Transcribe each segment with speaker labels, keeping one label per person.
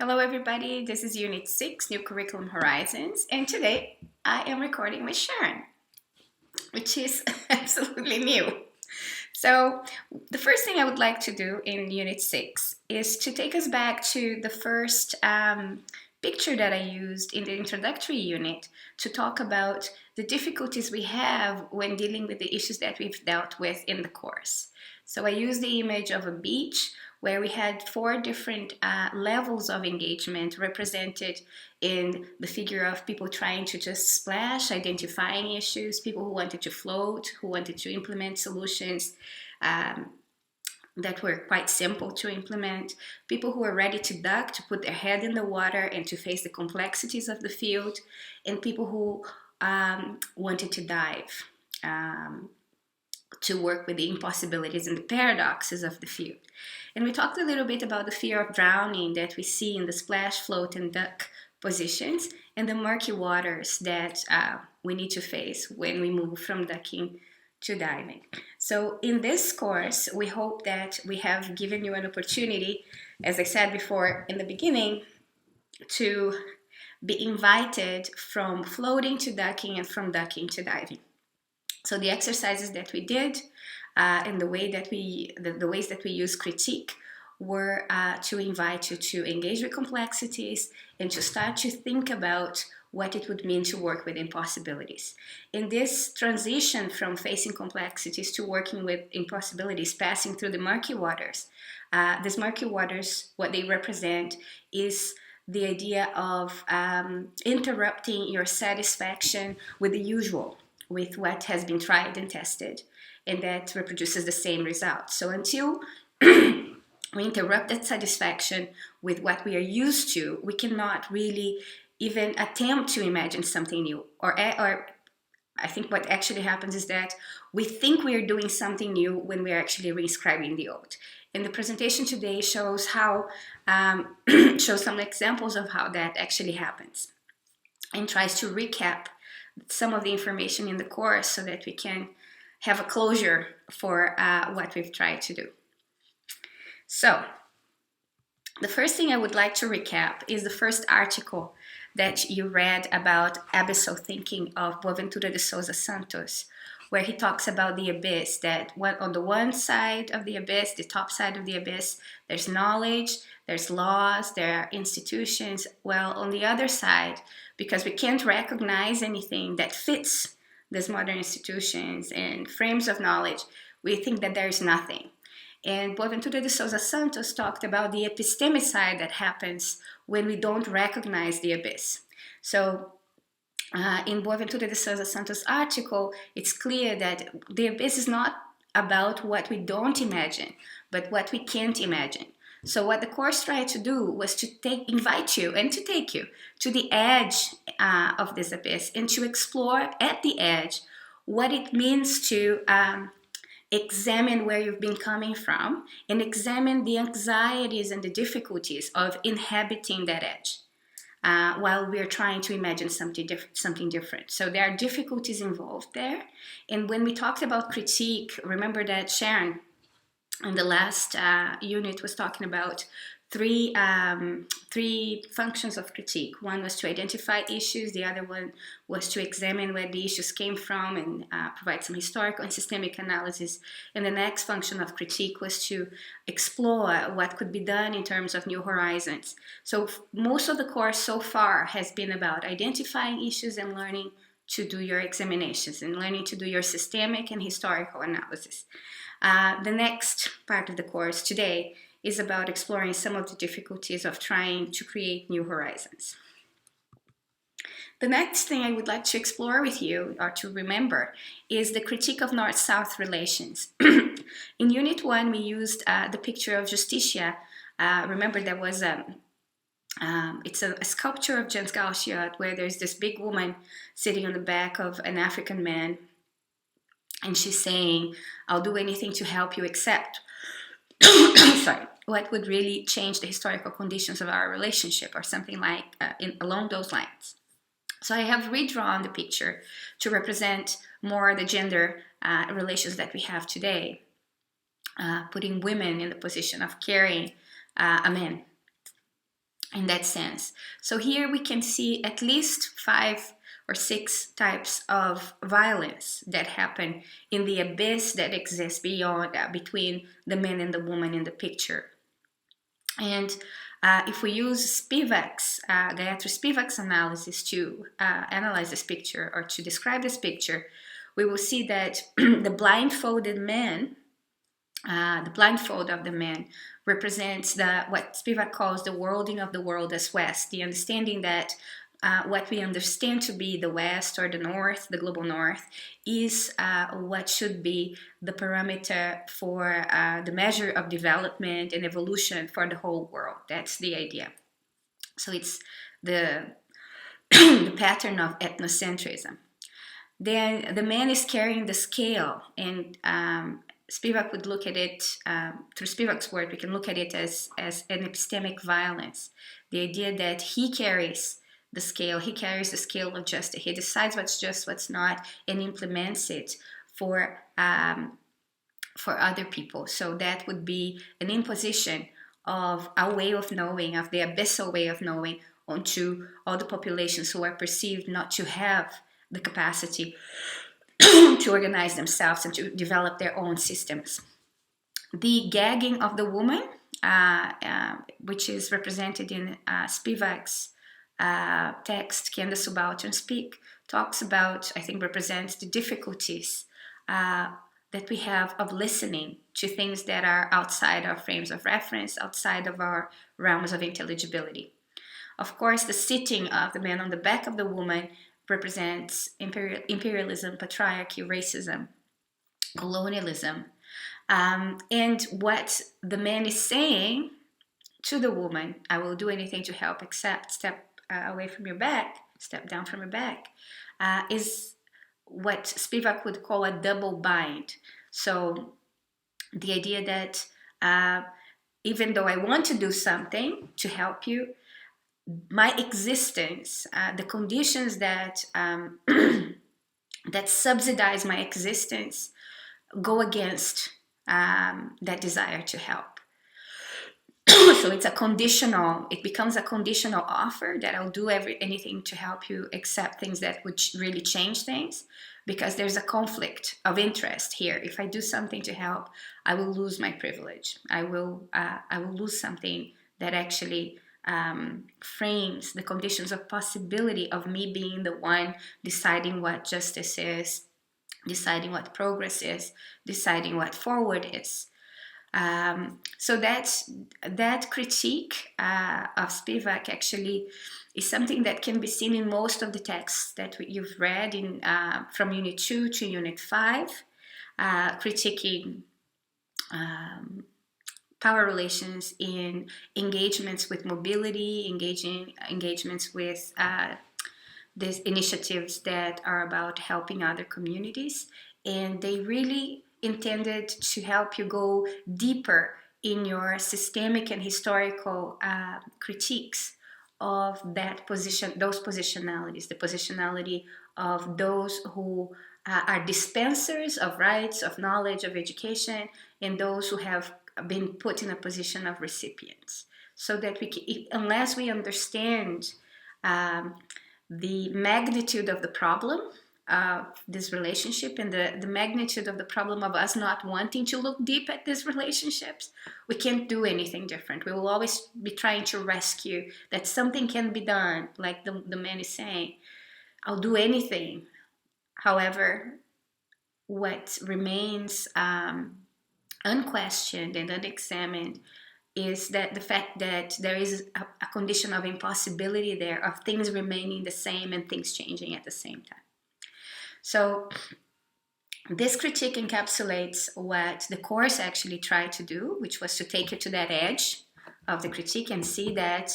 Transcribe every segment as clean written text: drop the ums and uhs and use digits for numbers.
Speaker 1: Hello everybody, this is Unit 6, New Curriculum Horizons, and today I am recording with Sharon, which is absolutely new. So the first thing I would like to do in Unit 6 is to take us back to the first picture that I used in the introductory unit to talk about the difficulties we have when dealing with the issues that we've dealt with in the course. So I used the image of a beach where we had four different levels of engagement represented in the figure of people trying to just splash, identifying issues, people who wanted to float, who wanted to implement solutions that were quite simple to implement, people who were ready to duck, to put their head in the water and to face the complexities of the field, and people who wanted to dive. To work with the impossibilities and the paradoxes of the field. And we talked a little bit about the fear of drowning that we see in the splash, float, and duck positions, and the murky waters that we need to face when we move from ducking to diving. So in this course, we hope that we have given you an opportunity, as I said before in the beginning, to be invited from floating to ducking and from ducking to diving. So the exercises that we did and the ways that we use critique were to invite you to engage with complexities and to start to think about what it would mean to work with impossibilities. In this transition from facing complexities to working with impossibilities, passing through the murky waters, these murky waters, what they represent is the idea of interrupting your satisfaction with the usual, with what has been tried and tested, and that reproduces the same result. So until we interrupt that satisfaction with what we are used to, we cannot really even attempt to imagine something new. Or I think what actually happens is that we think we are doing something new when we are actually reascribing the old. And the presentation today shows how shows some examples of how that actually happens, and tries to recap some of the information in the course so that we can have a closure for what we've tried to do. So, the first thing I would like to recap is the first article that you read about abyssal thinking of Boaventura de Souza Santos, where he talks about the abyss, that on the one side of the abyss, the top side of the abyss, there's knowledge, there's laws, there are institutions. Well, on the other side, because we can't recognize anything that fits these modern institutions and frames of knowledge, we think that there is nothing. And Boaventura de Souza Santos talked about the epistemicide that happens when we don't recognize the abyss. So in Boaventura de Souza Santos' article, it's clear that the abyss is not about what we don't imagine, but what we can't imagine. So what the course tried to do was to invite you and to take you to the edge of this abyss and to explore at the edge what it means to examine where you've been coming from and examine the anxieties and the difficulties of inhabiting that edge while we're trying to imagine something different. So there are difficulties involved there. And when we talked about critique, remember that Sharon in the last unit was talking about three functions of critique. One was to identify issues, the other one was to examine where the issues came from and provide some historical and systemic analysis. And the next function of critique was to explore what could be done in terms of new horizons. So most of the course so far has been about identifying issues and learning to do your examinations and learning to do your systemic and historical analysis. The next part of the course today is about exploring some of the difficulties of trying to create new horizons. The next thing I would like to explore with you, or to remember, is the critique of North-South relations. In Unit 1, we used the picture of Justicia. Remember, there was it's a sculpture of Jens Gauchiot where there's this big woman sitting on the back of an African man, and she's saying, "I'll do anything to help you accept sorry, what would really change the historical conditions of our relationship," or something like along those lines. So I have redrawn the picture to represent more the gender relations that we have today, putting women in the position of carrying a man. in that sense. So here we can see at least 5 or 6 types of violence that happen in the abyss that exists beyond, between the man and the woman in the picture. And if we use Spivak's, Gayatri Spivak's analysis to analyze this picture or to describe this picture, we will see that the blindfolded man, the blindfold of the man, represents what Spivak calls the worlding of the world as West, the understanding that what we understand to be the West or the North, the global North, is what should be the parameter for the measure of development and evolution for the whole world. That's the idea. So it's the, the pattern of ethnocentrism. Then the man is carrying the scale, and Spivak would look at it, through Spivak's word, we can look at it as an epistemic violence. The idea that he carries the scale, he carries the scale of justice. He decides what's just, what's not, and implements it for other people. So that would be an imposition of a way of knowing, of the abyssal way of knowing, onto all the populations who are perceived not to have the capacity to organize themselves and to develop their own systems. The gagging of the woman, which is represented in Spivak's text, Can the Subaltern Speak, talks about, I think represents the difficulties that we have of listening to things that are outside our frames of reference, outside of our realms of intelligibility. Of course, the sitting of the man on the back of the woman represents imperialism, patriarchy, racism, colonialism. And what the man is saying to the woman, I will do anything to help except step away from your back, step down from your back, is what Spivak would call a double bind. So the idea that even though I want to do something to help you, my existence, the conditions that that subsidize my existence, go against that desire to help. So it's a conditional, it becomes a conditional offer that I'll do anything to help you except things that would really change things, because there's a conflict of interest here. If I do something to help, I will lose my privilege. I will lose something that actually frames the conditions of possibility of me being the one deciding what justice is, deciding what progress is, deciding what forward is. So that critique of Spivak actually is something that can be seen in most of the texts that you've read in from Unit 2 to Unit 5, critiquing power relations in engagements with mobility, engagements with these initiatives that are about helping other communities. And they really intended to help you go deeper in your systemic and historical critiques of that position, those positionalities, the positionality of those who are dispensers of rights, of knowledge, of education, and those who have been put in a position of recipients. So that unless we understand the magnitude of the problem of this relationship and the magnitude of the problem of us not wanting to look deep at these relationships, we can't do anything different. We will always be trying to rescue that something can be done, like the man is saying, I'll do anything. However, what remains unquestioned and unexamined is that the fact that there is a condition of impossibility there, of things remaining the same and things changing at the same time. So this critique encapsulates what the course actually tried to do, which was to take you to that edge of the critique and see that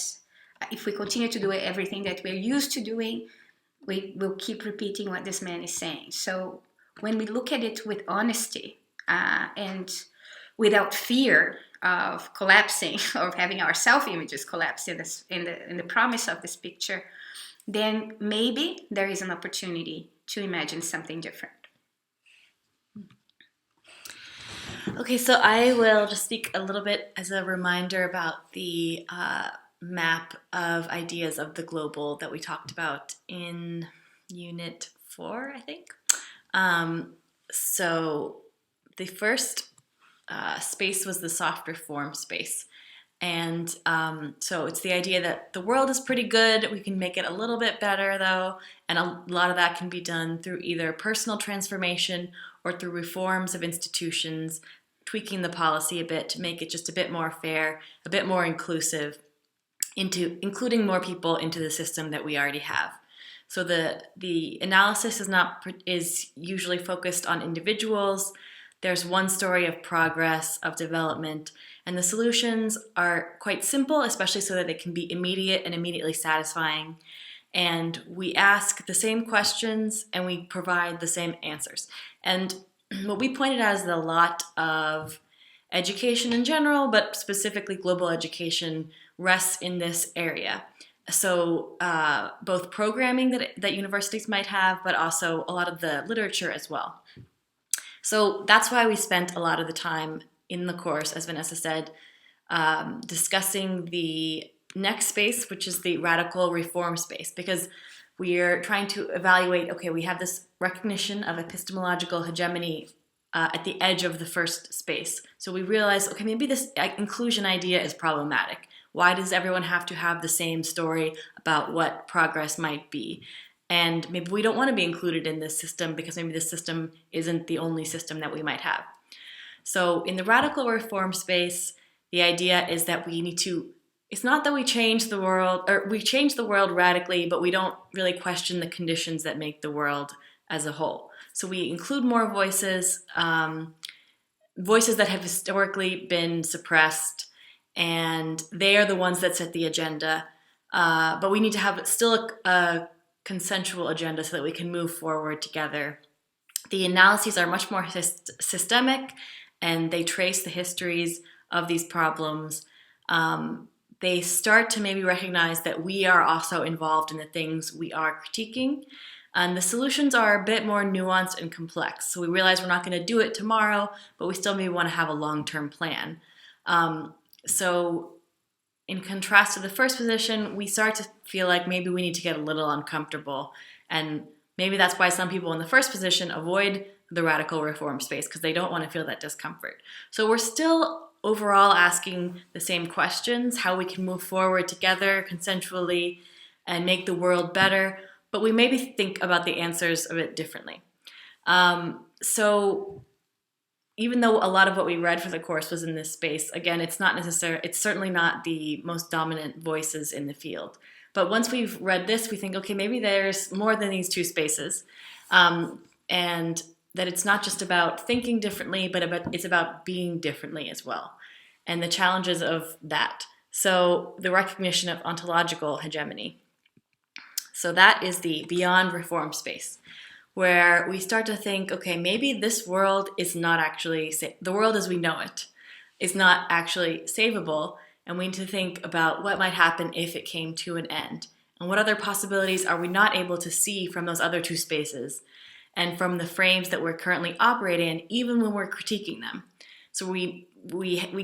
Speaker 1: if we continue to do everything that we're used to doing, we will keep repeating what this man is saying. So when we look at it with honesty and without fear of collapsing or of having our self-images collapse in the promise of this picture, then maybe there is an opportunity to imagine something different.
Speaker 2: Okay, so I will just speak a little bit as a reminder about the map of ideas of the global that we talked about in Unit 4, I think. So the first space was the soft reform space. And so it's the idea that the world is pretty good. We can make it a little bit better, though. And a lot of that can be done through either personal transformation or through reforms of institutions, tweaking the policy a bit to make it just a bit more fair, a bit more inclusive, into including more people into the system that we already have. So the analysis is usually focused on individuals. There's one story of progress, of development, and the solutions are quite simple, especially so that they can be immediate and immediately satisfying. And we ask the same questions and we provide the same answers. And what we pointed out is that a lot of education in general, but specifically global education, rests in this area. So both programming that universities might have, but also a lot of the literature as well. So that's why we spent a lot of the time in the course, as Vanessa said, discussing the next space, which is the radical reform space, because we're trying to evaluate, okay, we have this recognition of epistemological hegemony at the edge of the first space. So we realize, okay, maybe this inclusion idea is problematic. Why does everyone have to have the same story about what progress might be? And maybe we don't want to be included in this system because maybe this system isn't the only system that we might have. So in the radical reform space, the idea is that we need to, it's not that we change the world, or we change the world radically, but we don't really question the conditions that make the world as a whole. So we include more voices, voices that have historically been suppressed, and they are the ones that set the agenda. But we need to have still a consensual agenda so that we can move forward together. The analyses are much more systemic, and they trace the histories of these problems. They start to maybe recognize that we are also involved in the things we are critiquing. And the solutions are a bit more nuanced and complex. So we realize we're not going to do it tomorrow, but we still maybe want to have a long-term plan. So in contrast to the first position, we start to feel like maybe we need to get a little uncomfortable. And maybe that's why some people in the first position avoid the radical reform space, because they don't want to feel that discomfort. So we're still overall asking the same questions, how we can move forward together consensually and make the world better, but we maybe think about the answers a bit differently. So even though a lot of what we read for the course was in this space, again, it's certainly not the most dominant voices in the field. But once we've read this, we think, okay, maybe there's more than these two spaces. And that it's not just about thinking differently, but it's about being differently as well. And the challenges of that. So the recognition of ontological hegemony. So that is the beyond reform space, where we start to think, okay, maybe this world is not actually, the world as we know it, is not actually savable, and we need to think about what might happen if it came to an end. And what other possibilities are we not able to see from those other two spaces, and from the frames that we're currently operating in, even when we're critiquing them. So we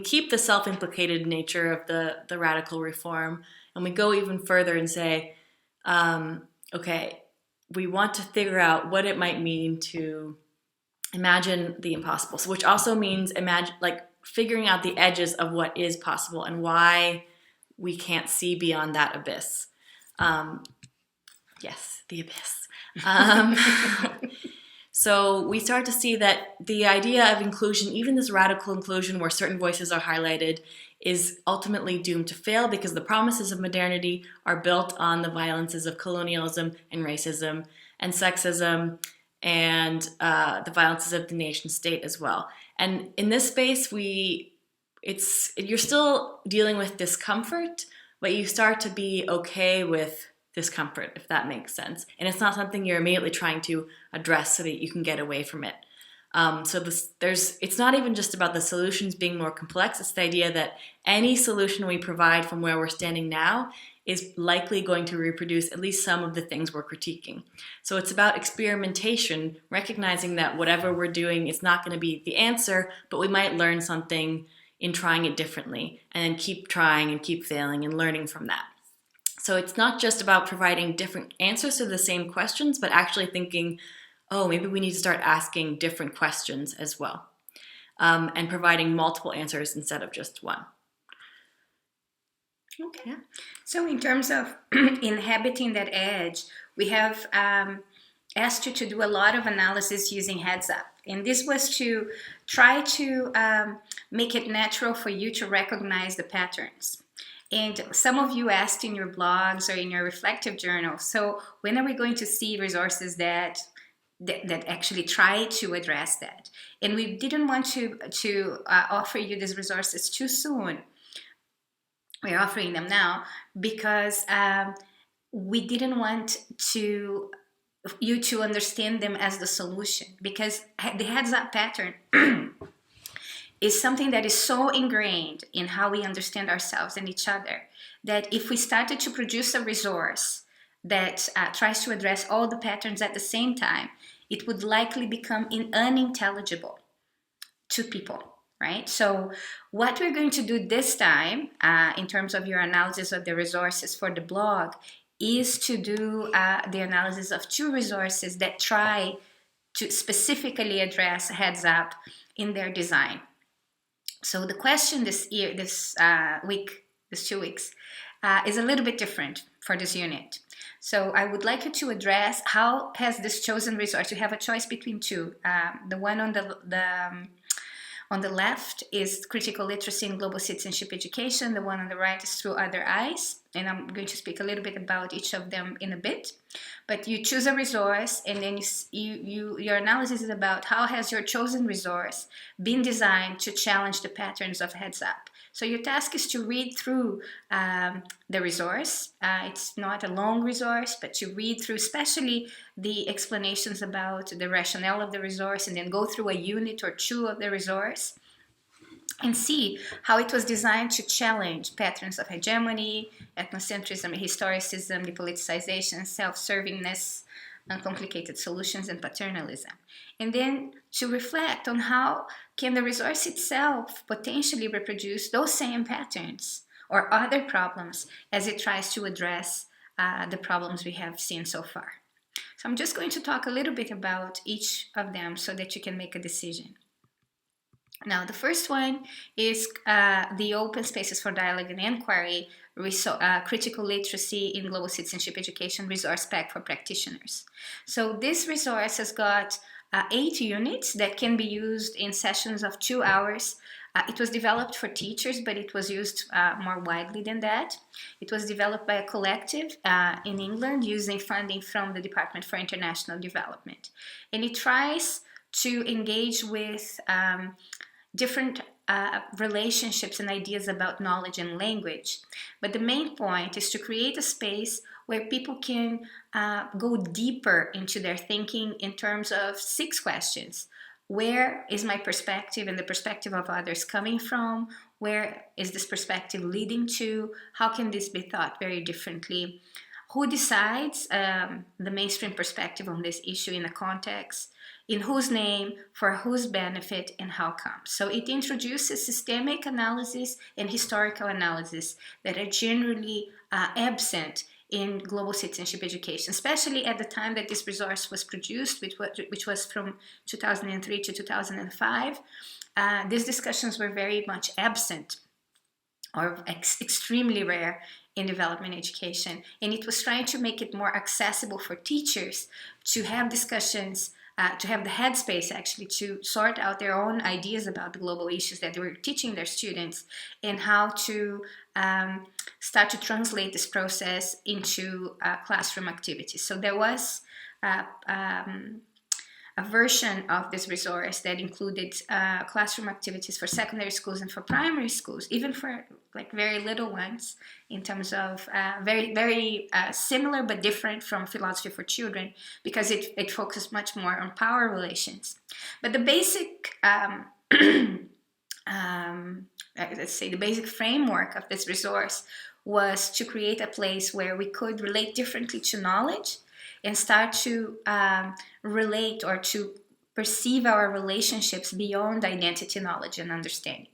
Speaker 2: keep the self-implicated nature of the radical reform, and we go even further and say, okay, we want to figure out what it might mean to imagine the impossible. So, which also means figuring out the edges of what is possible and why we can't see beyond that abyss. Yes, the abyss. So we start to see that the idea of inclusion, even this radical inclusion where certain voices are highlighted, is ultimately doomed to fail because the promises of modernity are built on the violences of colonialism and racism and sexism and the violences of the nation state as well. And in this space, you're still dealing with discomfort, but you start to be okay with discomfort, if that makes sense. And it's not something you're immediately trying to address so that you can get away from it. It's not even just about the solutions being more complex. It's the idea that any solution we provide from where we're standing now is likely going to reproduce at least some of the things we're critiquing. So it's about experimentation, recognizing that whatever we're doing is not going to be the answer, but we might learn something in trying it differently, and then keep trying and keep failing and learning from that. So it's not just about providing different answers to the same questions, but actually thinking, oh, maybe we need to start asking different questions as well, and providing multiple answers instead of just one.
Speaker 1: Okay. Yeah. So in terms of inhabiting that edge, we have asked you to do a lot of analysis using heads up. And this was to try to make it natural for you to recognize the patterns. And some of you asked in your blogs or in your reflective journal, so when are we going to see resources that actually try to address that? And we didn't want to offer you these resources too soon. We're offering them now because we didn't want you to understand them as the solution, because the heads up pattern is something that is so ingrained in how we understand ourselves and each other that if we started to produce a resource that tries to address all the patterns at the same time, it would likely become unintelligible to people. Right? So what we're going to do this time, in terms of your analysis of the resources for the blog, is to do the analysis of 2 resources that try to specifically address heads up in their design. So the question this 2 weeks, is a little bit different for this unit. So I would like you to address how has this chosen resource, you have a choice between 2. The one on the left is critical literacy and global citizenship education. The one on the right is through other eyes. And I'm going to speak a little bit about each of them in a bit. But you choose a resource, and then your analysis is about how has your chosen resource been designed to challenge the patterns of heads up. So your task is to read through the resource. It's not a long resource, but to read through especially the explanations about the rationale of the resource, and then go through a unit or 2 of the resource and see how it was designed to challenge patterns of hegemony, ethnocentrism, historicism, depoliticization, self-servingness, uncomplicated solutions, and paternalism. And then to reflect on how can the resource itself potentially reproduce those same patterns or other problems as it tries to address the problems we have seen so far. So I'm just going to talk a little bit about each of them so that you can make a decision. Now, the first one is the Open Spaces for Dialogue and Inquiry Critical Literacy in Global Citizenship Education Resource Pack for Practitioners. So this resource has got 8 units that can be used in sessions of 2 hours. It was developed for teachers, but it was used more widely than that. It was developed by a collective in England using funding from the Department for International Development. And it tries to engage with different relationships and ideas about knowledge and language. But the main point is to create a space where people can go deeper into their thinking in terms of 6 questions. Where is my perspective and the perspective of others coming from? Where is this perspective leading to? How can this be thought very differently? Who decides the mainstream perspective on this issue in a context? In whose name, for whose benefit, and how come? So it introduces systemic analysis and historical analysis that are generally absent in global citizenship education, especially at the time that this resource was produced, which was from 2003 to 2005. These discussions were very much absent or extremely rare in development education. And it was trying to make it more accessible for teachers to have discussions, to have the headspace actually to sort out their own ideas about the global issues that they were teaching their students, and how to start to translate this process into classroom activities. So there was a version of this resource that included classroom activities for secondary schools and for primary schools, even for like very little ones, in terms of very similar but different from philosophy for children, because it focused much more on power relations. But the basic let's say the basic framework of this resource was to create a place where we could relate differently to knowledge and start to relate or to perceive our relationships beyond identity, knowledge, and understanding.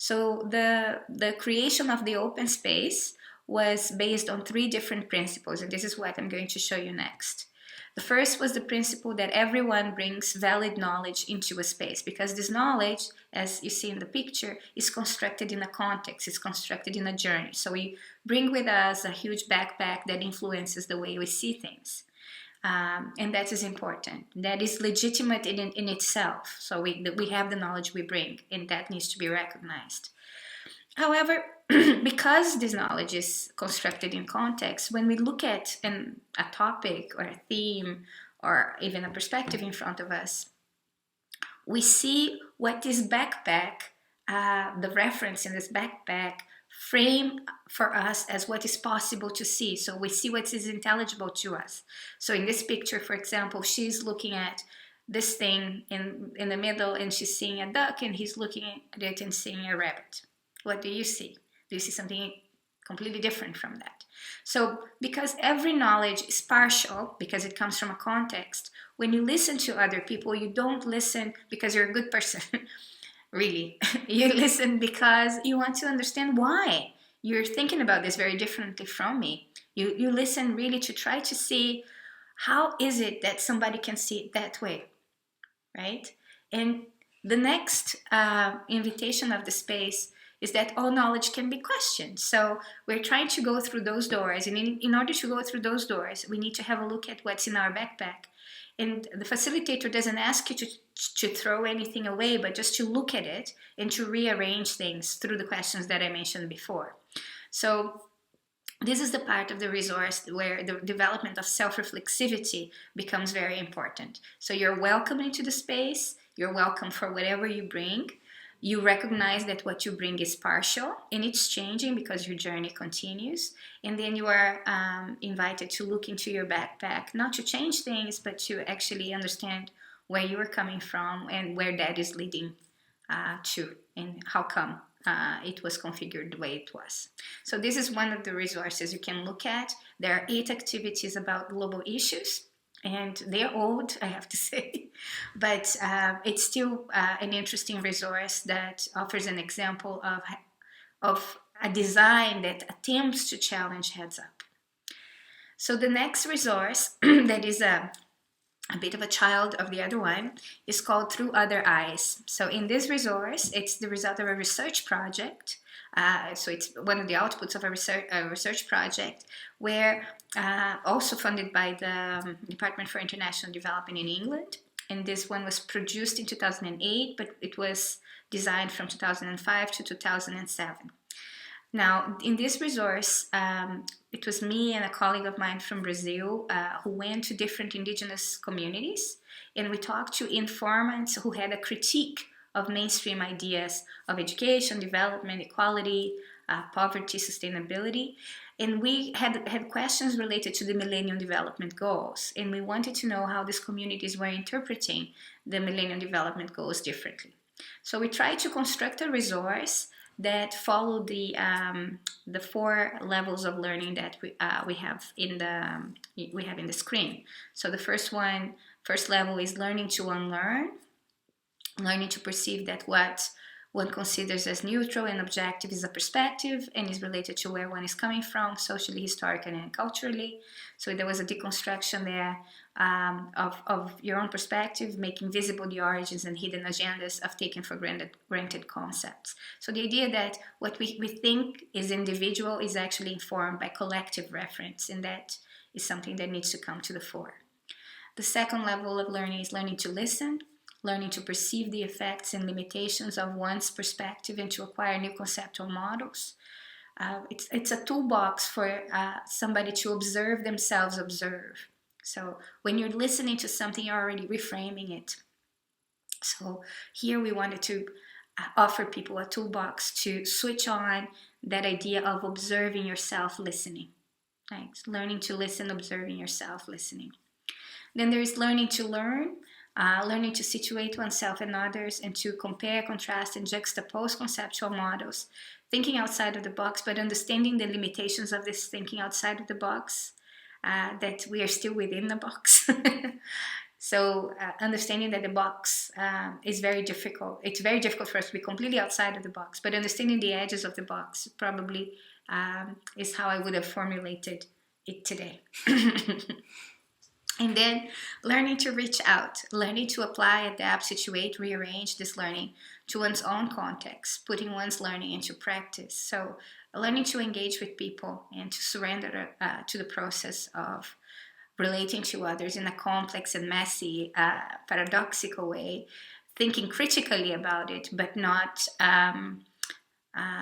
Speaker 1: So the creation of the open space was based on three different principles, and this is what I'm going to show you next. The first was the principle that everyone brings valid knowledge into a space, because this knowledge, as you see in the picture, is constructed in a context, it's constructed in a journey. So we bring with us a huge backpack that influences the way we see things. And that is important. That is legitimate in itself. So we have the knowledge we bring, and that needs to be recognized. However, because this knowledge is constructed in context, when we look at a topic or a theme or even a perspective in front of us, we see what this backpack, the reference in this backpack, frame for us as what is possible to see. So we see what is intelligible to us. So in this picture, for example, she's looking at this thing in the middle and she's seeing a duck, and he's looking at it and seeing a rabbit. What do you see? Do you see something completely different from that? So because every knowledge is partial, because it comes from a context, when you listen to other people, you don't listen because you're a good person. Really. You listen because you want to understand why. You're thinking about this very differently from me. You listen really to try to see how is it that somebody can see it that way, right? And the next invitation of the space is that all knowledge can be questioned. So we're trying to go through those doors, and in order to go through those doors, we need to have a look at what's in our backpack. And the facilitator doesn't ask you to throw anything away, but just to look at it and to rearrange things through the questions that I mentioned before. So this is the part of the resource where the development of self-reflexivity becomes very important. So you're welcome into the space, you're welcome for whatever you bring. You recognize that what you bring is partial and it's changing because your journey continues. And then you are invited to look into your backpack, not to change things, but to actually understand where you are coming from and where that is leading to, and how come it was configured the way it was. So this is one of the resources you can look at. There are 8 activities about global issues. And they're old, I have to say, but it's still an interesting resource that offers an example of a design that attempts to challenge heads up. So the next resource that is a bit of a child of the other one is called Through Other Eyes. So in this resource, it's the result of a research project. So it's one of the outputs of a research project where also funded by the Department for International Development in England. And this one was produced in 2008, but it was designed from 2005 to 2007. Now, in this resource, it was me and a colleague of mine from Brazil who went to different indigenous communities, and we talked to informants who had a critique of mainstream ideas of education, development, equality, poverty, sustainability. And we had questions related to the Millennium Development Goals. And we wanted to know how these communities were interpreting the Millennium Development Goals differently. So we tried to construct a resource that followed the 4 levels of learning that we have in the screen. So the first level is learning to unlearn, learning to perceive that what one considers as neutral and objective is a perspective and is related to where one is coming from, socially, historically, and culturally. So there was a deconstruction there of your own perspective, making visible the origins and hidden agendas of taken for granted concepts. So the idea that what we think is individual is actually informed by collective reference, and that is something that needs to come to the fore. The second level of learning is learning to listen, learning to perceive the effects and limitations of one's perspective and to acquire new conceptual models. It's a toolbox for somebody to observe themselves observe. So when you're listening to something, you're already reframing it. So here we wanted to offer people a toolbox to switch on that idea of observing yourself listening. Right? Learning to listen, observing yourself listening. Then there is learning to learn, learning to situate oneself and others and to compare, contrast, and juxtapose conceptual models, thinking outside of the box, but understanding the limitations of this thinking outside of the box, that we are still within the box. So understanding that the box is very difficult. It's very difficult for us to be completely outside of the box, but understanding the edges of the box probably is how I would have formulated it today. And then learning to reach out, learning to apply, adapt, situate, rearrange this learning to one's own context, putting one's learning into practice. So learning to engage with people and to surrender to the process of relating to others in a complex and messy, paradoxical way, thinking critically about it, but not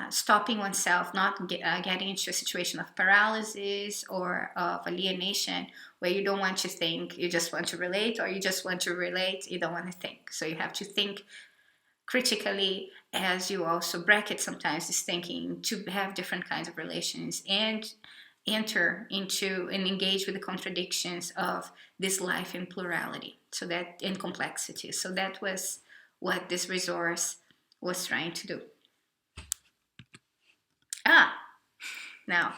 Speaker 1: stopping oneself, not getting into a situation of paralysis or of alienation where you don't want to think, you just want to relate, or you just want to relate, you don't want to think. So you have to think critically, as you also bracket sometimes this thinking to have different kinds of relations and enter into and engage with the contradictions of this life in plurality, so that in complexity. So that was what this resource was trying to do. Now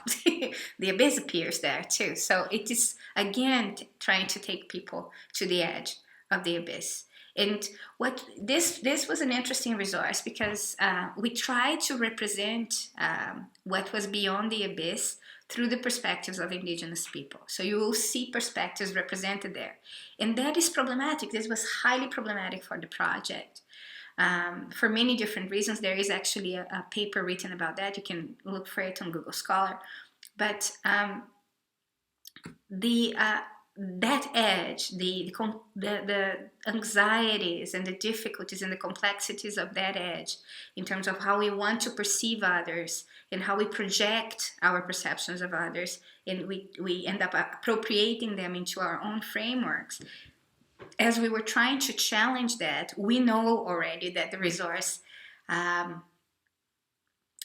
Speaker 1: the abyss appears there too. So it is again trying to take people to the edge of the abyss. And what this was an interesting resource because we tried to represent what was beyond the abyss through the perspectives of indigenous people. So you will see perspectives represented there. And that is problematic. This was highly problematic for the project. For many different reasons. There is actually a paper written about that. You can look for it on Google Scholar. But that edge, the anxieties and the difficulties and the complexities of that edge in terms of how we want to perceive others and how we project our perceptions of others, and we end up appropriating them into our own frameworks. As we were trying to challenge that, we know already that the resource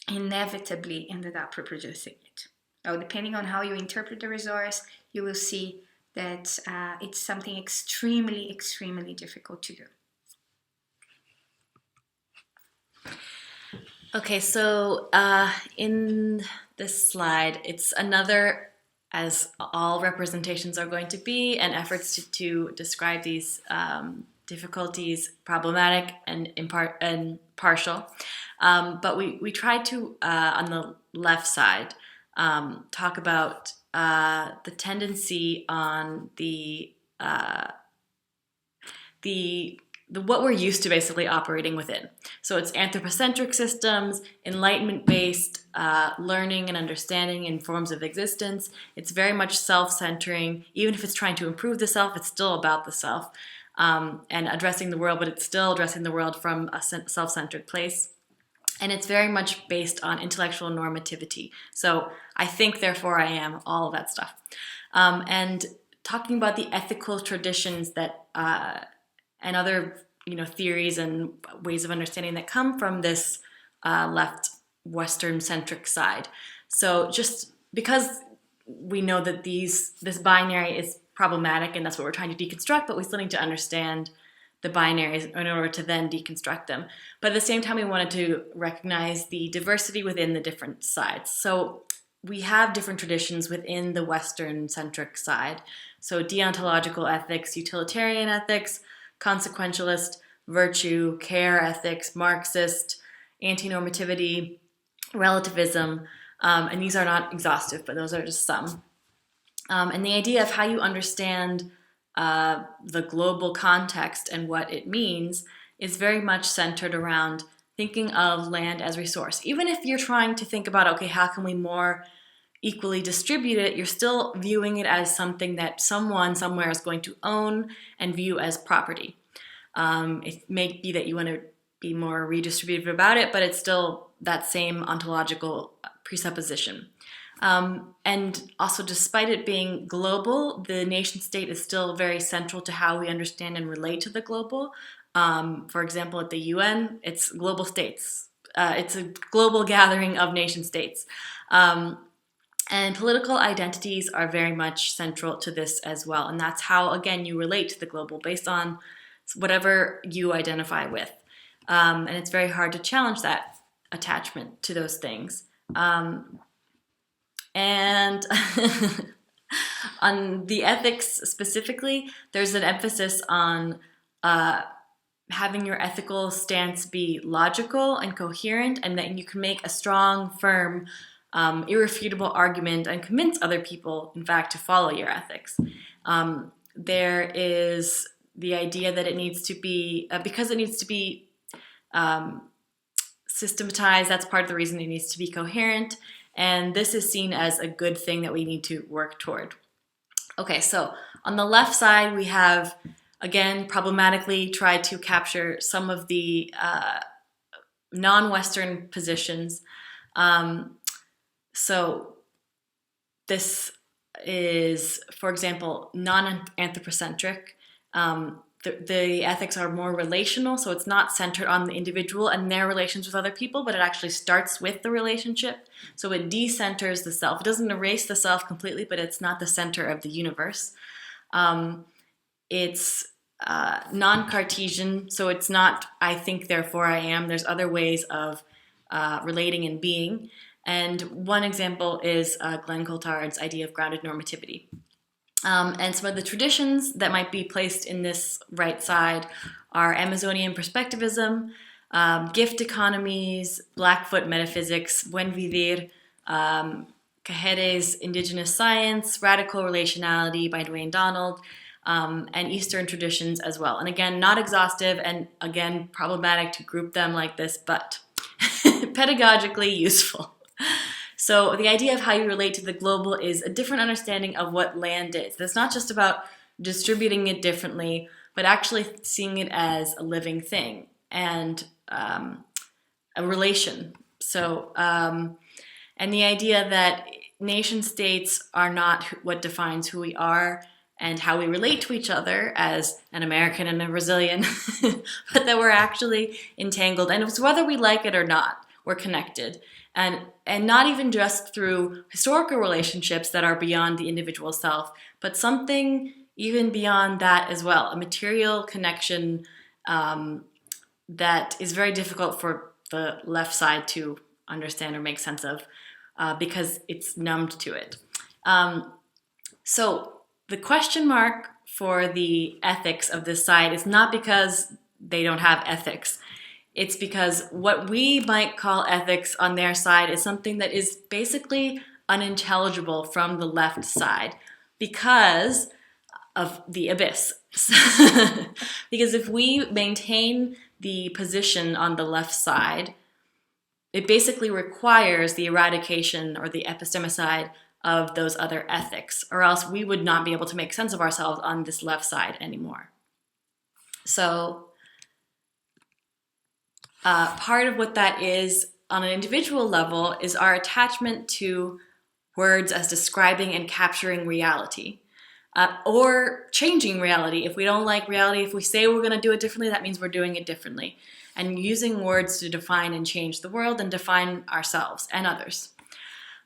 Speaker 1: inevitably ended up reproducing it. So depending on how you interpret the resource, you will see that it's something extremely, extremely difficult to do.
Speaker 2: Okay, so in this slide, it's another, as all representations are going to be, and efforts to describe these difficulties, problematic and partial. But we tried to, on the left side, talk about the tendency on the what we're used to basically operating within. So it's anthropocentric systems, enlightenment-based learning and understanding in forms of existence. It's very much self-centering. Even if it's trying to improve the self, it's still about the self and addressing the world, but it's still addressing the world from a self-centered place. And it's very much based on intellectual normativity. So I think, therefore I am, all of that stuff. And talking about the ethical traditions that and other theories and ways of understanding that come from this left Western-centric side. So just because we know that this binary is problematic and that's what we're trying to deconstruct, but we still need to understand the binaries in order to then deconstruct them. But at the same time, we wanted to recognize the diversity within the different sides. So we have different traditions within the Western-centric side. So deontological ethics, utilitarian ethics, consequentialist, virtue, care ethics, Marxist, anti-normativity, relativism, and these are not exhaustive, but those are just some. And the idea of how you understand the global context and what it means is very much centered around thinking of land as resource. Even if you're trying to think about, okay, how can we more equally distribute it, you're still viewing it as something that someone somewhere is going to own and view as property. It may be that you want to be more redistributive about it, but it's still that same ontological presupposition. And also, despite it being global, the nation state is still very central to how we understand and relate to the global. For example, at the UN, it's global states. It's a global gathering of nation states. And political identities are very much central to this as well. And that's how, again, you relate to the global based on whatever you identify with. And it's very hard to challenge that attachment to those things. And On the ethics specifically, there's an emphasis on having your ethical stance be logical and coherent, and that you can make a strong, firm, irrefutable argument and convince other people, in fact, to follow your ethics. There is the idea that it needs to be, because it needs to be systematized, that's part of the reason it needs to be coherent, and this is seen as a good thing that we need to work toward. Okay, so on the left side, we have, again, problematically tried to capture some of the non-Western positions. So this is, for example, non-anthropocentric. The ethics are more relational, so it's not centered on the individual and their relations with other people, but it actually starts with the relationship. So it decenters the self. It doesn't erase the self completely, but it's not the center of the universe. It's non-Cartesian, so it's not I think, therefore I am. There's other ways of relating and being. And one example is Glenn Coulthard's idea of grounded normativity. And some of the traditions that might be placed in this right side are Amazonian perspectivism, gift economies, Blackfoot metaphysics, Buen Vivir, Cajere's indigenous science, radical relationality by Dwayne Donald, and Eastern traditions as well. And again, not exhaustive, and again, problematic to group them like this, but pedagogically useful. So the idea of how you relate to the global is a different understanding of what land is. It's not just about distributing it differently, but actually seeing it as a living thing and a relation. So, and the idea that nation states are not what defines who we are and how we relate to each other as an American and a Brazilian, but that we're actually entangled. And it's whether we like it or not, we're connected. And not even just through historical relationships that are beyond the individual self, but something even beyond that as well, a material connection that is very difficult for the left side to understand or make sense of because it's numbed to it. So the question mark for the ethics of this side is not because they don't have ethics. It's because what we might call ethics on their side is something that is basically unintelligible from the left side because of the abyss. Because if we maintain the position on the left side, it basically requires the eradication or the epistemicide of those other ethics, or else we would not be able to make sense of ourselves on this left side anymore. So part of what that is on an individual level is our attachment to words as describing and capturing reality, or changing reality. If we don't like reality, if we say we're going to do it differently, that means we're doing it differently. And using words to define and change the world and define ourselves and others.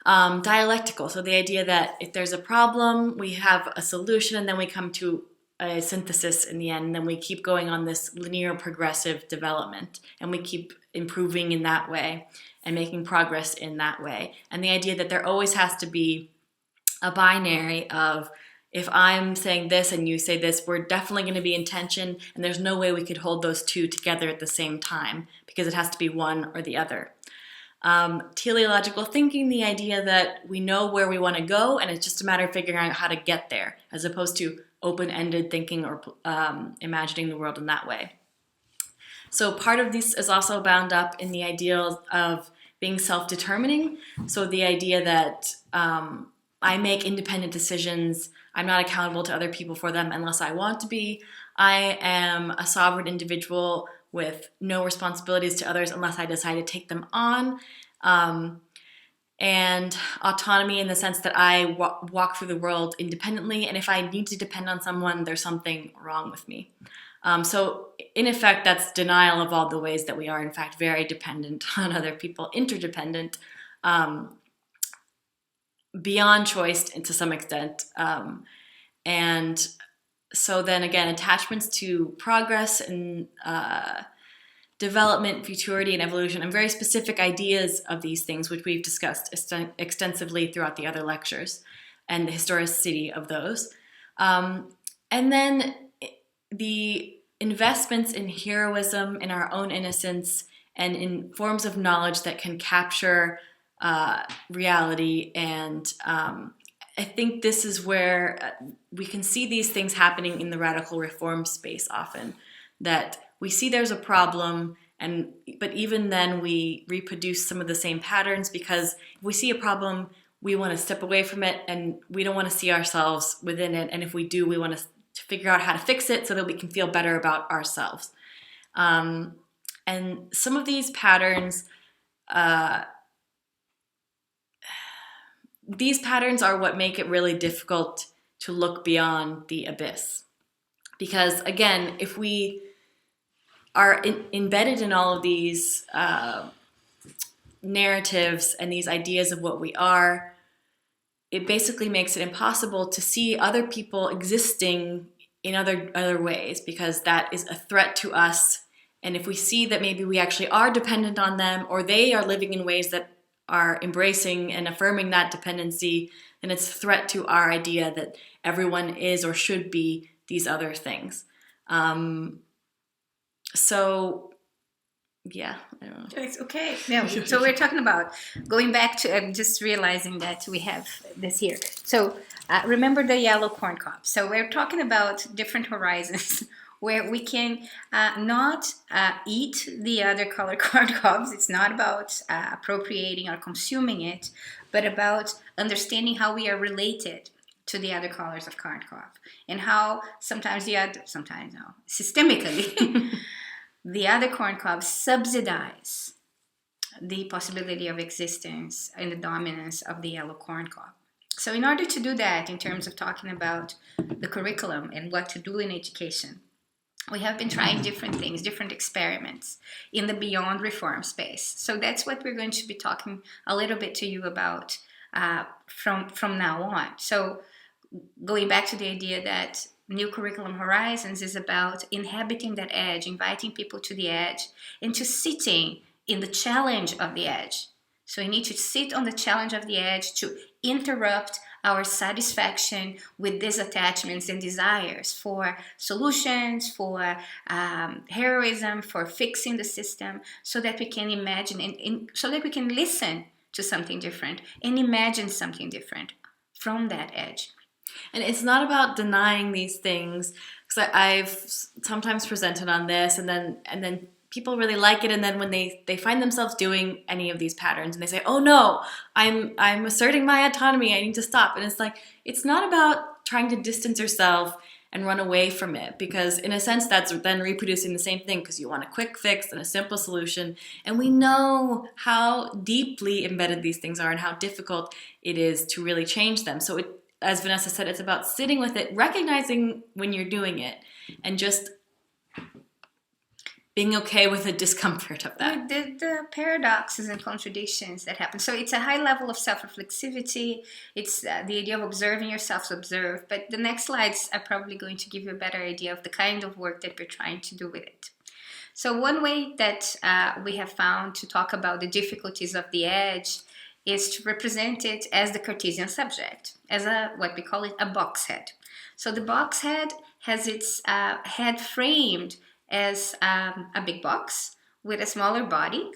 Speaker 2: Dialectical, so the idea that if there's a problem, we have a solution and then we come to a synthesis in the end, and then we keep going on this linear progressive development, and we keep improving in that way and making progress in that way. And the idea that there always has to be a binary of, if I'm saying this and you say this, we're definitely going to be in tension, and there's no way we could hold those two together at the same time because it has to be one or the other. Teleological thinking, the idea that we know where we want to go and it's just a matter of figuring out how to get there, as opposed to open-ended thinking or imagining the world in that way. So part of this is also bound up in the ideal of being self-determining. So the idea that I make independent decisions, I'm not accountable to other people for them unless I want to be. I am a sovereign individual with no responsibilities to others unless I decide to take them on. And autonomy in the sense that I walk through the world independently, and if I need to depend on someone, there's something wrong with me. So in effect, that's denial of all the ways that we are, in fact, very dependent on other people, interdependent, beyond choice to some extent. And so then again, attachments to progress and development, futurity, and evolution, and very specific ideas of these things, which we've discussed extensively throughout the other lectures. and the historicity of those. And then the investments in heroism, in our own innocence, and in forms of knowledge that can capture reality. And I think this is where we can see these things happening in the radical reform space often, that we see there's a problem, but even then we reproduce some of the same patterns, because if we see a problem, we want to step away from it, and we don't want to see ourselves within it. And if we do, we want to figure out how to fix it so that we can feel better about ourselves. And some of these patterns, are what make it really difficult to look beyond the abyss. Because again, if we are embedded in all of these narratives and these ideas of what we are, it basically makes it impossible to see other people existing in other ways, because that is a threat to us. And if we see that maybe we actually are dependent on them, or they are living in ways that are embracing and affirming that dependency, then it's a threat to our idea that everyone is or should be these other things. So, yeah, I don't know.
Speaker 1: It's okay. Yeah. So we're talking about going back to, I'm just realizing that we have this here. So remember the yellow corn cob. So we're talking about different horizons where we can not eat the other color corn cobs. It's not about appropriating or consuming it, but about understanding how we are related to the other colors of corn cob, and how systemically, the other corn cobs subsidize the possibility of existence and the dominance of the yellow corn cob. So in order to do that, in terms of talking about the curriculum and what to do in education, we have been trying different things, different experiments in the beyond reform space. So that's what we're going to be talking a little bit to you about from now on. So going back to the idea that New Curriculum Horizons is about inhabiting that edge, inviting people to the edge, and to sitting in the challenge of the edge. So we need to sit on the challenge of the edge to interrupt our satisfaction with these attachments and desires for solutions, for heroism, for fixing the system, so that we can imagine and so that we can listen to something different and imagine something different from that edge.
Speaker 2: And it's not about denying these things, because I've sometimes presented on this, and then people really like it, and then when they find themselves doing any of these patterns, and they say, "Oh no, I'm asserting my autonomy, I need to stop," and it's like, it's not about trying to distance yourself and run away from it, because in a sense that's then reproducing the same thing, because you want a quick fix and a simple solution, and we know how deeply embedded these things are and how difficult it is to really change them. So as Vanessa said, it's about sitting with it, recognizing when you're doing it, and just being okay with the discomfort of that.
Speaker 1: The paradoxes and contradictions that happen. So it's a high level of self-reflexivity. It's the idea of observing yourself to observe. But the next slides are probably going to give you a better idea of the kind of work that we're trying to do with it. So one way that we have found to talk about the difficulties of the edge is to represent it as the Cartesian subject, as what we call it, a box head. So the box head has its head framed as a big box with a smaller body,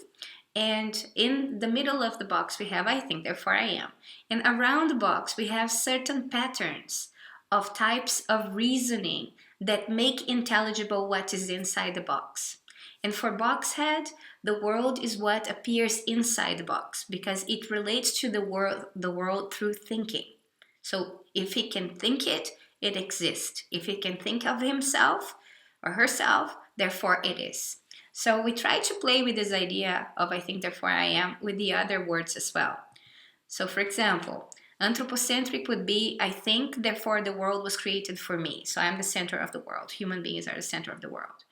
Speaker 1: and in the middle of the box we have I think, therefore I am, and around the box we have certain patterns of types of reasoning that make intelligible what is inside the box. And for box head, the world is what appears inside the box, because it relates to the world through thinking. So if he can think it, it exists. If he can think of himself or herself, therefore it is. So we try to play with this idea of I think, therefore I am, with the other words as well. So for example, anthropocentric would be I think, therefore the world was created for me. So I'm the center of the world. Human beings are the center of the world.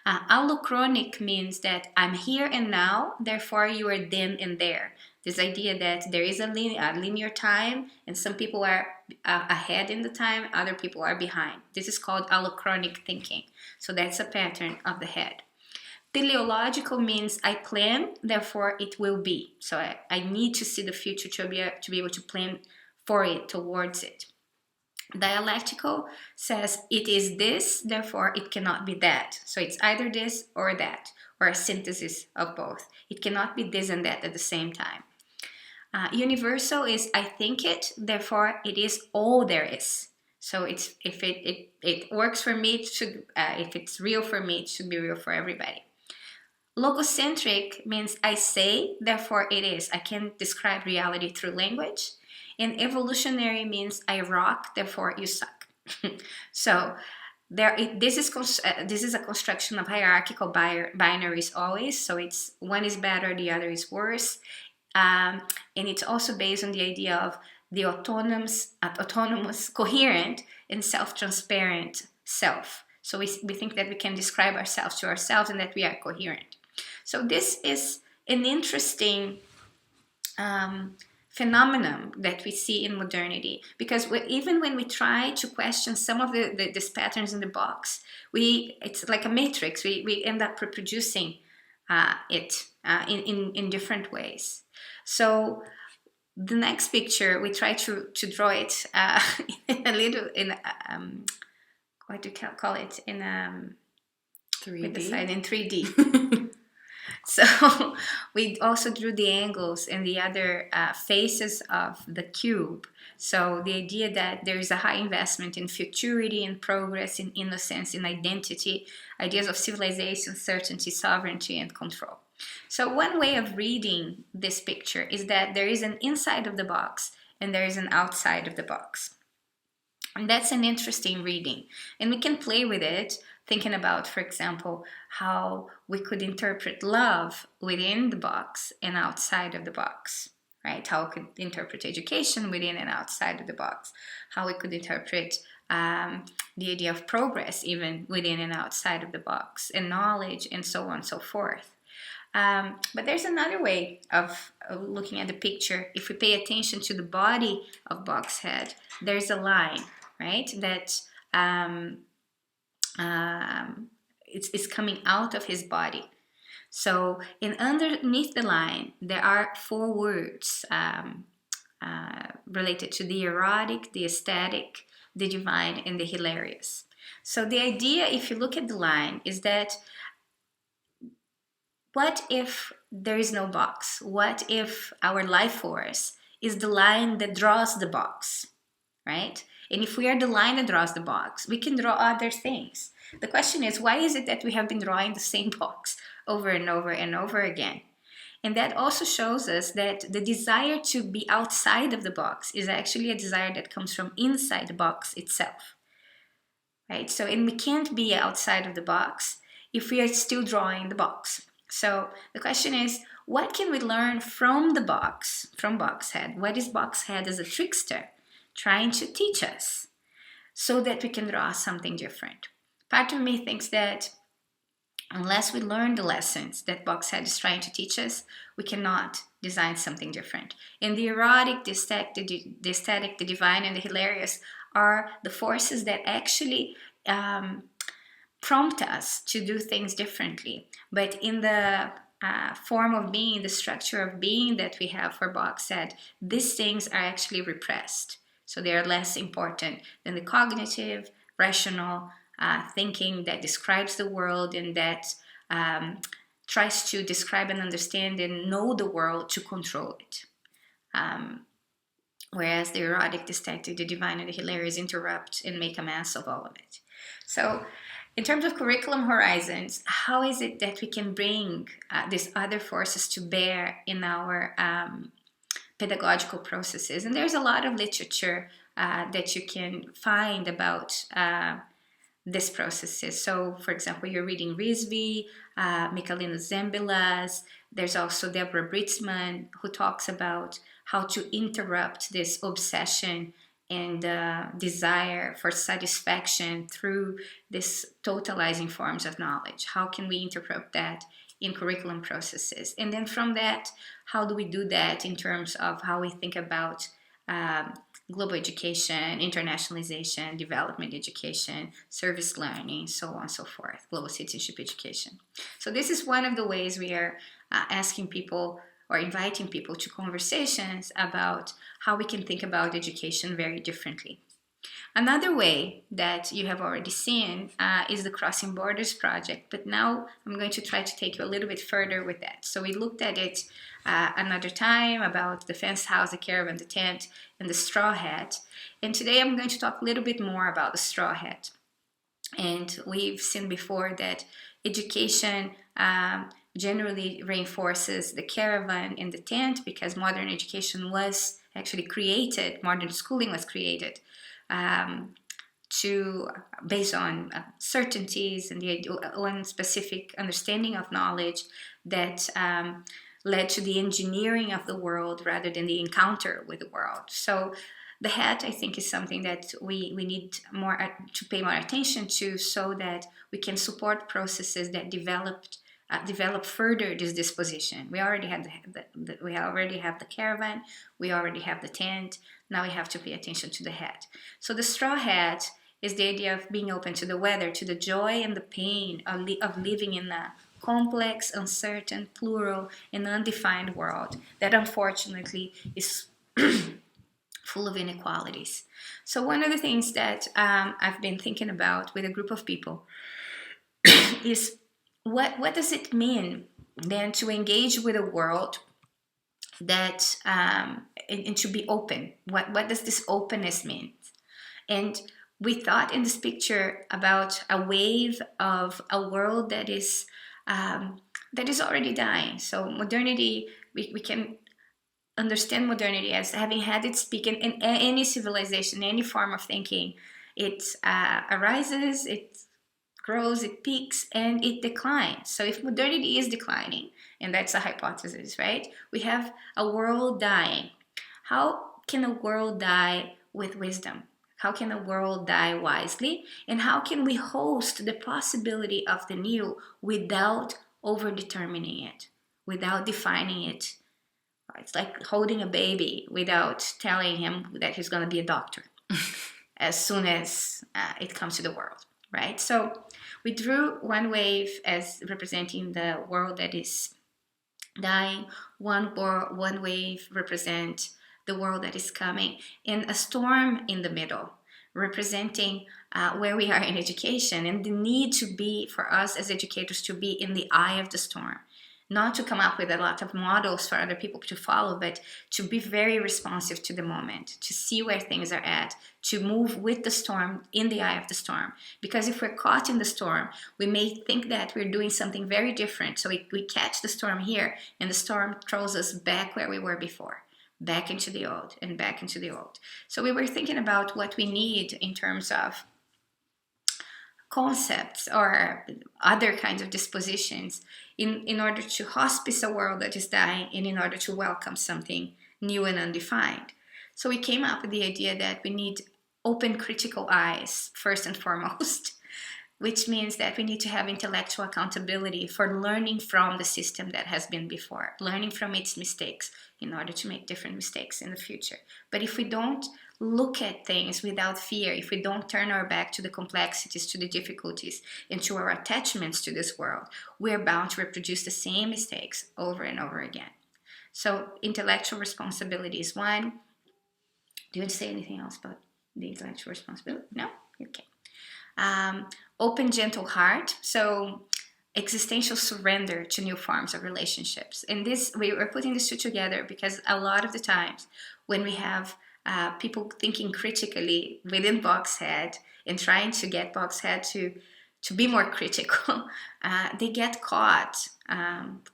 Speaker 1: Allochronic means that I'm here and now, therefore you are then and there. This idea that there is a linear time, and some people are ahead in the time, other people are behind. This is called allochronic thinking. So that's a pattern of the head. Teleological means I plan, therefore it will be. So I need to see the future to be able to plan for it, towards it. Dialectical says it is this, therefore it cannot be that. So it's either this or that, or a synthesis of both. It cannot be this and that at the same time. Universal is I think it, therefore it is all there is. So it's if it works for me, it should if it's real for me, it should be real for everybody. Logocentric means I say, therefore it is. I can describe reality through language. And evolutionary means I rock, therefore you suck. So this is a construction of hierarchical binaries always. So it's one is better, the other is worse. And it's also based on the idea of the autonomous, coherent, and self-transparent self. So we think that we can describe ourselves to ourselves and that we are coherent. So this is an interesting phenomenon that we see in modernity, because even when we try to question some of these patterns in the box, it's like a matrix. We end up reproducing it in different ways. So the next picture, we try to draw it in a little, what do you call it, in
Speaker 2: 3D.
Speaker 1: With the side in 3D. So we also drew the angles and the other faces of the cube. So the idea that there is a high investment in futurity, in progress, in innocence, in identity, ideas of civilization, certainty, sovereignty, and control. So one way of reading this picture is that there is an inside of the box and there is an outside of the box. And that's an interesting reading. And we can play with it, thinking about, for example, how we could interpret love within the box and outside of the box, right? How we could interpret education within and outside of the box. How we could interpret the idea of progress even within and outside of the box, and knowledge, and so on and so forth. But there's another way of looking at the picture. If we pay attention to the body of Boxhead, there's a line, right, that it's coming out of his body. So underneath the line, there are 4 words related to the erotic, the aesthetic, the divine, and the hilarious. So the idea, if you look at the line, is that what if there is no box? What if our life force is the line that draws the box, right? And if we are the line that draws the box, we can draw other things. The question is, why is it that we have been drawing the same box over and over and over again? And that also shows us that the desire to be outside of the box is actually a desire that comes from inside the box itself, right? So, and we can't be outside of the box if we are still drawing the box. So the question is, what can we learn from the box, from Boxhead? What is Boxhead as a trickster trying to teach us so that we can draw something different? Part of me thinks that unless we learn the lessons that Boxhead is trying to teach us, we cannot design something different. And the erotic, the aesthetic, the divine, and the hilarious are the forces that actually prompt us to do things differently. But in the form of being, the structure of being that we have for Boxhead, these things are actually repressed. So they are less important than the cognitive, rational thinking that describes the world and that tries to describe and understand and know the world to control it. Whereas the erotic, the aesthetic, the divine, and the hilarious interrupt and make a mess of all of it. So in terms of curriculum horizons, how is it that we can bring these other forces to bear in our pedagogical processes? And there's a lot of literature that you can find about these processes. So, for example, you're reading Rizvi, Michalina Zembilas. There's also Deborah Britzman, who talks about how to interrupt this obsession and desire for satisfaction through this totalizing forms of knowledge. How can we interrupt that in curriculum processes? And then from that, how do we do that in terms of how we think about global education, internationalization, development education, service learning, so on and so forth, global citizenship education. So this is one of the ways we are asking people or inviting people to conversations about how we can think about education very differently. Another way that you have already seen is the Crossing Borders project, but now I'm going to try to take you a little bit further with that. So we looked at it another time about the fenced house, the caravan, the tent, and the straw hat. And today I'm going to talk a little bit more about the straw hat. And we've seen before that education generally reinforces the caravan and the tent because modern education was actually created, modern schooling was created to based on certainties and one specific understanding of knowledge that led to the engineering of the world rather than the encounter with the world. So the hat, I think, is something that we need more to pay more attention to, so that we can support processes that develop further this disposition. We already have we already have the caravan, we already have the tent. Now we have to pay attention to the hat. So the straw hat is the idea of being open to the weather, to the joy and the pain of living in a complex, uncertain, plural, and undefined world that unfortunately is full of inequalities. So one of the things that I've been thinking about with a group of people is what does it mean then to engage with a world that and to be open? What does this openness mean? And we thought in this picture about a wave of a world that is already dying. So modernity, we can understand modernity as having had its peak in any civilization, any form of thinking. It arises, it grows, it peaks, and it declines. So if modernity is declining, and that's a hypothesis, right? We have a world dying. How can a world die with wisdom? How can a world die wisely? And how can we host the possibility of the new without overdetermining it, without defining it? It's like holding a baby without telling him that he's going to be a doctor as soon as it comes to the world, right? So we drew one wave as representing the world that is dying, one wave represent the world that is coming, and a storm in the middle representing where we are in education and the need to be, for us as educators, to be in the eye of the storm. Not to come up with a lot of models for other people to follow, but to be very responsive to the moment, to see where things are at, to move with the storm, in the eye of the storm. Because if we're caught in the storm, we may think that we're doing something very different. So we catch the storm here, and the storm throws us back where we were before, back into the old and back into the old. So we were thinking about what we need in terms of concepts or other kinds of dispositions in order to hospice a world that is dying and in order to welcome something new and undefined. So we came up with the idea that we need open critical eyes first and foremost, which means that we need to have intellectual accountability for learning from the system that has been before, learning from its mistakes in order to make different mistakes in the future. But if we don't look at things without fear, if we don't turn our back to the complexities, to the difficulties, and to our attachments to this world, we're bound to reproduce the same mistakes over and over again. So intellectual responsibility is one. Do you want to say anything else about the intellectual responsibility? No? Okay. Open, gentle heart. So existential surrender to new forms of relationships. And this, we were putting these two together because a lot of the times when we have people thinking critically within Boxhead and trying to get Boxhead to be more critical, they get caught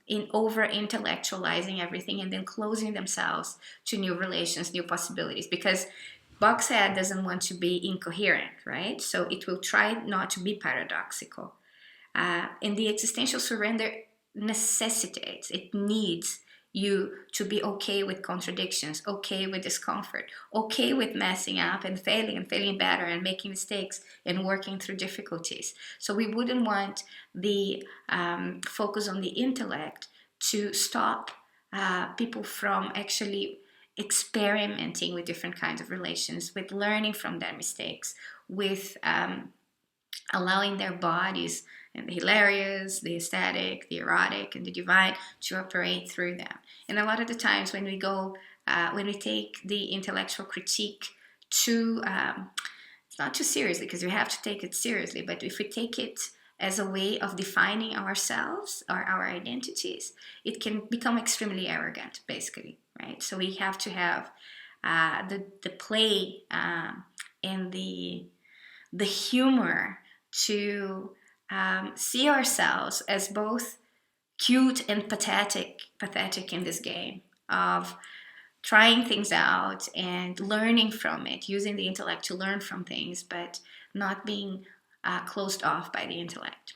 Speaker 1: in over-intellectualizing everything and then closing themselves to new relations, new possibilities, because Boxhead doesn't want to be incoherent, right? So it will try not to be paradoxical. And the existential surrender necessitates, it needs you to be okay with contradictions, okay with discomfort, okay with messing up and failing better and making mistakes and working through difficulties. So we wouldn't want the focus on the intellect to stop people from actually experimenting with different kinds of relations, with learning from their mistakes, with allowing their bodies and the hilarious, the aesthetic, the erotic, and the divine to operate through them. And a lot of the times when we take the intellectual critique too, it's not too seriously, because we have to take it seriously, but if we take it as a way of defining ourselves or our identities, it can become extremely arrogant, basically, right? So we have to have the play and the humor to see ourselves as both cute and pathetic in this game of trying things out and learning from it, using the intellect to learn from things, but not being closed off by the intellect.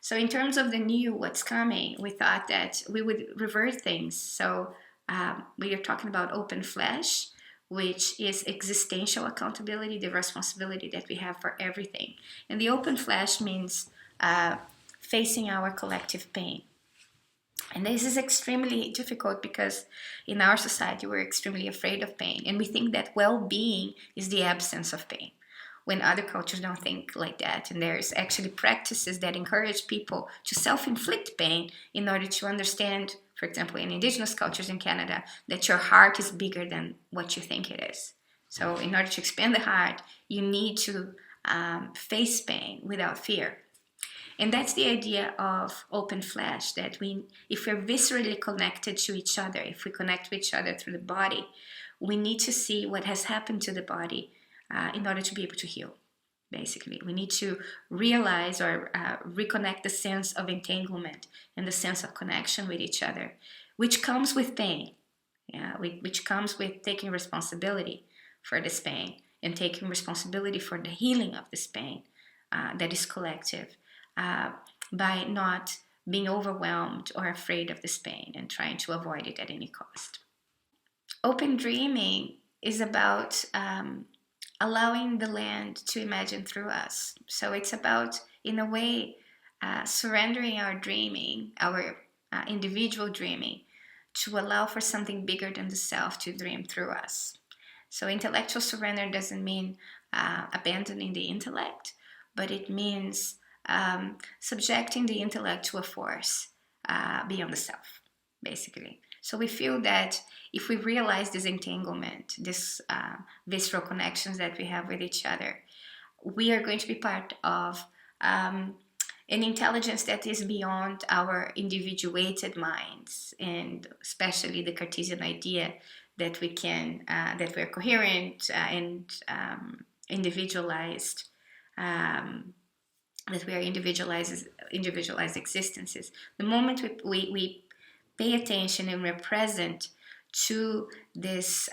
Speaker 1: So in terms of the new, what's coming, we thought that we would revert things. So we are talking about open flesh, which is existential accountability, the responsibility that we have for everything. And the open flesh means facing our collective pain. And this is extremely difficult because in our society we're extremely afraid of pain, and we think that well-being is the absence of pain, when other cultures don't think like that. And there's actually practices that encourage people to self-inflict pain in order to understand, for example, in indigenous cultures in Canada, that your heart is bigger than what you think it is. So in order to expand the heart, you need to face pain without fear. And that's the idea of open flesh, that if we're viscerally connected to each other, if we connect with each other through the body, we need to see what has happened to the body in order to be able to heal, basically. We need to realize or reconnect the sense of entanglement and the sense of connection with each other, which comes with pain, which comes with taking responsibility for this pain and taking responsibility for the healing of this pain that is collective. By not being overwhelmed or afraid of this pain and trying to avoid it at any cost. Open dreaming is about allowing the land to imagine through us. So it's about, in a way, surrendering our dreaming, our individual dreaming, to allow for something bigger than the self to dream through us. So intellectual surrender doesn't mean abandoning the intellect, but it means subjecting the intellect to a force beyond the self, basically. So we feel that if we realize this entanglement, this visceral connections that we have with each other, we are going to be part of an intelligence that is beyond our individuated minds, and especially the Cartesian idea that we can, that we're coherent and individualized. That we are individualized existences. The moment we pay attention and we're present to this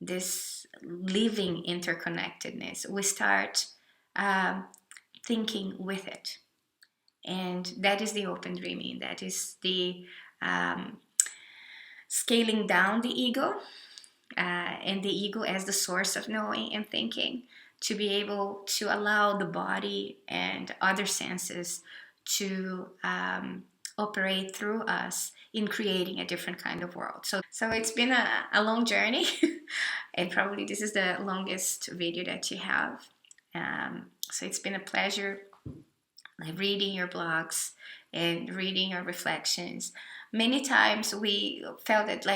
Speaker 1: this living interconnectedness, we start thinking with it, and that is the open dreaming. That is the scaling down the ego and the ego as the source of knowing and thinking, to be able to allow the body and other senses to operate through us in creating a different kind of world. So it's been a long journey, and probably this is the longest video that you have. So it's been a pleasure reading your blogs and reading your reflections. Many times we felt that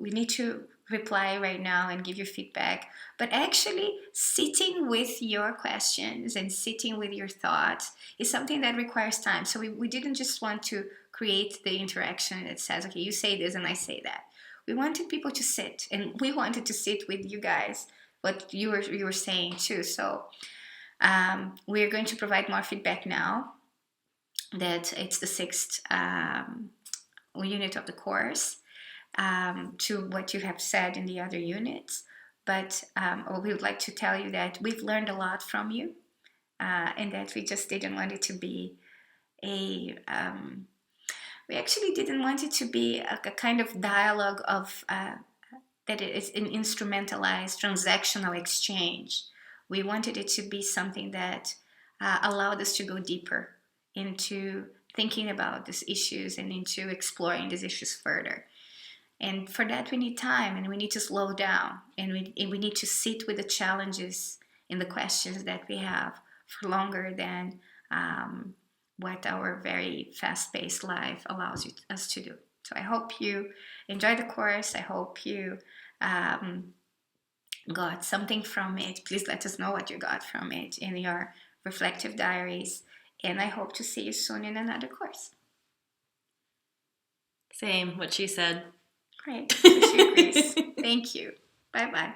Speaker 1: we need to reply right now and give you feedback, but actually sitting with your questions and sitting with your thoughts is something that requires time. So we didn't just want to create the interaction that says, okay, you say this and I say that. We wanted people to sit, and we wanted to sit with you guys, what you were saying too. So we're going to provide more feedback now that it's the sixth unit of the course, to what you have said in the other units. But we would like to tell you that we've learned a lot from you, and that we just didn't want it to be we actually didn't want it to be a kind of dialogue of that it is an instrumentalized transactional exchange. We wanted it to be something that allowed us to go deeper into thinking about these issues and into exploring these issues further. And for that, we need time, and we need to slow down, and we need to sit with the challenges and the questions that we have for longer than what our very fast-paced life allows us to do. So I hope you enjoyed the course. I hope you got something from it. Please let us know what you got from it in your reflective diaries. And I hope to see you soon in another course.
Speaker 2: Same, what she said.
Speaker 1: Great. So she agrees. Thank you. Bye-bye.